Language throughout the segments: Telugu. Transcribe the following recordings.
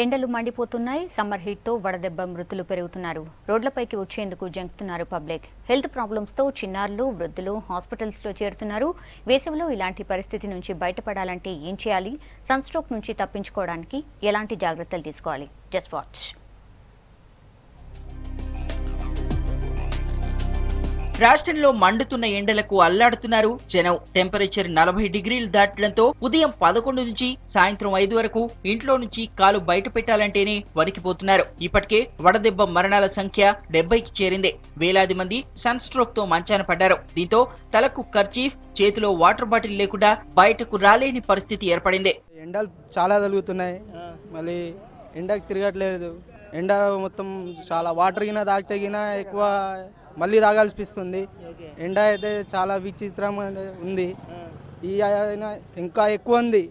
ఎండలు మండిపోతున్నాయి. సమ్మర్ హీట్ తో వడదెబ్బ మృతులు పెరుగుతున్నారు. రోడ్లపైకి వచ్చేందుకు జంకుతున్నారు పబ్లిక్. హెల్త్ ప్రాబ్లమ్స్ తో చిన్నారులు, వృద్ధులు హాస్పిటల్స్ లో చేరుతున్నారు. వేసవిలో ఇలాంటి పరిస్థితి నుంచి బయటపడాలంటే ఏం చేయాలి? సన్ స్ట్రోక్ నుంచి తప్పించుకోవడానికి ఎలాంటి జాగ్రత్తలు తీసుకోవాలి? Just watch. రాష్ట్రంలో మండుతున్న ఎండలకు అల్లాడుతున్నారు జనం. టెంపరేచర్ 40 డిగ్రీలు దాటడంతో ఉదయం 11 నుంచి సాయంత్రం 5 వరకు ఇంట్లో నుంచి కాలు బయట పెట్టాలంటేనే వణికిపోతున్నారు. ఇప్పటికే వడదెబ్బ మరణాల సంఖ్య 70కి చేరింది. వేలాది మంది సన్ స్ట్రోక్ తో మంచాన పడ్డారు. దీంతో తలకు కర్చీఫ్, చేతిలో వాటర్ బాటిల్ లేకుండా బయటకు రాలేని పరిస్థితి ఏర్పడింది. ఎండలు చాలా తగులుతున్నాయి, మళ్ళీ ఎండకు తిరగట్లేదు. ఎండ మొత్తం చాలా వాటర్ గిన తాగితే గిన ఎక్కువ మళ్ళీ తాగాల్సిపిస్తుంది. ఎండ అయితే చాలా విచిత్రంగా ఉంది. ఈ ఇంకా ఎక్కువ ఉంది,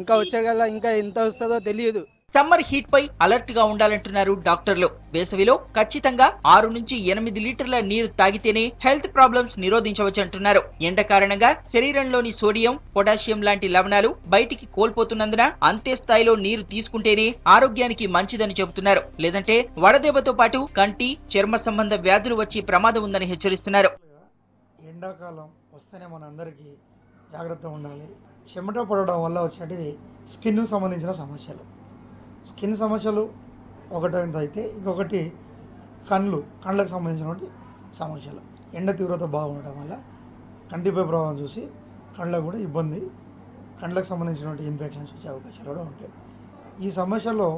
ఇంకా వచ్చేగల్లా ఇంకా ఎంత వస్తుందో తెలియదు. సమ్మర్ హీట్ పై అలర్ట్ గా ఉండాలంటున్నారు డాక్టర్లు. వేసవిలో ఖచ్చితంగా 6 నుంచి 8 లీటర్ల నీరు తాగితేనే హెల్త్ ప్రాబ్లమ్స్ నిరోధించవచ్చంటున్నారు. ఎండ కారణంగా శరీరంలోని సోడియం, పొటాషియం లాంటి లవణాలు బయటికి కోల్పోతున్నందున అంతే స్థాయిలో నీరు తీసుకుంటేనే ఆరోగ్యానికి మంచిదని చెబుతున్నారు. లేదంటే వడదెబ్బతో పాటు కంటి, చర్మ సంబంధ వ్యాధులు వచ్చే ప్రమాదం ఉందని హెచ్చరిస్తున్నారు. ఎండాకాలం వస్తేనే మనందరికీ జాగ్రత్త ఉండాలి. చెమట పడడం వల్ల వచ్చేటివి స్కిన్ సంబంధించిన సమస్యలు. స్కిన్ సమస్యలు ఒకటైతే ఇంకొకటి కళ్ళకు సంబంధించినటువంటి సమస్యలు. ఎండ తీవ్రత బాగుండటం వల్ల కంటిపై ప్రభావం చూసి కళ్ళకు కూడా ఇబ్బంది, కళ్ళకు సంబంధించినటువంటి ఇన్ఫెక్షన్స్ వచ్చే అవకాశాలు కూడా ఉంటాయి. ఈ సమస్యలో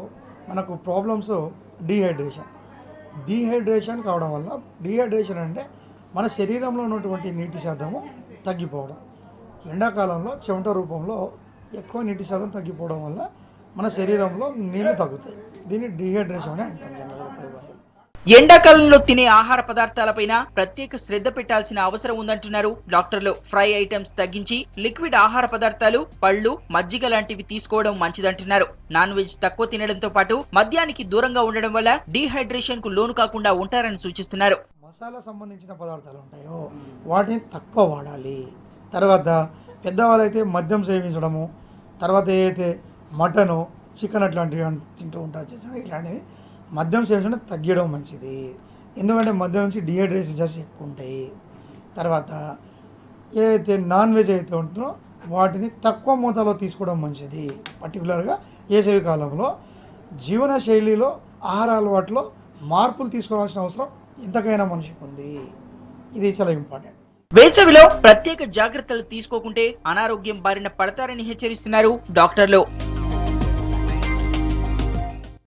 మనకు ప్రాబ్లమ్స్ డీహైడ్రేషన్ కావడం వల్ల, డీహైడ్రేషన్ అంటే మన శరీరంలో ఉన్నటువంటి నీటి శాతము తగ్గిపోవడం. ఎండాకాలంలో చెమట రూపంలో ఎక్కువ నీటి శాతం తగ్గిపోవడం వల్ల మన శరీరంలో నీళ్లు తగ్గుతాయి. దీన్ని డీహైడ్రేషన్ అని అంటాం జనరల్గా పరిభాషలో. ఎండాకాలంలో తినే ఆహార పదార్థాలపైన ప్రత్యేక శ్రద్ధ పెట్టాల్సిన అవసరం ఉందంటున్నారు డాక్టర్లు. ఫ్రై ఐటమ్స్ తగ్గించి లిక్విడ్ ఆహార పదార్థాలు, పళ్ళు, మజ్జిగ లాంటివి తీసుకోవడం మంచిదంటున్నారు. నాన్ వెజ్ తక్కువ తినడంతో పాటు మద్యానికి దూరంగా ఉండడం వల్ల డీహైడ్రేషన్ కు లోను కాకుండా ఉంటారని సూచిస్తున్నారు. మసాలా సంబంధించిన పదార్థాలు ఉంటాయో వాటిని తక్కువ వాడాలి. తర్వాత పెద్దవాళ్ళైతే మద్యం సేవించడము, తర్వాత ఏదైతే మటను, చికెన్ అట్లాంటివి తింటూ ఉంటారు చేసిన ఇట్లాంటివి మద్యం సేవించడం తగ్గడం మంచిది. ఎందుకంటే మద్యం నుంచి డీహైడ్రేషన్ చేసి ఎక్కువ ఉంటాయి. తర్వాత ఏదైతే నాన్ వెజ్ అయితే ఉంటుందో వాటిని తక్కువ మోతాదులో తీసుకోవడం మంచిది. పర్టికులర్గా వేసవి కాలంలో జీవన శైలిలో, ఆహార అలవాట్లో మార్పులు తీసుకోవాల్సిన అవసరం ఎంతకైనా మనిషికి ఉంది. ఇది చాలా ఇంపార్టెంట్. వేసవిలో ప్రత్యేక జాగ్రత్తలు తీసుకోకుంటే అనారోగ్యం బారిన పడతారని హెచ్చరిస్తున్నారు డాక్టర్లు.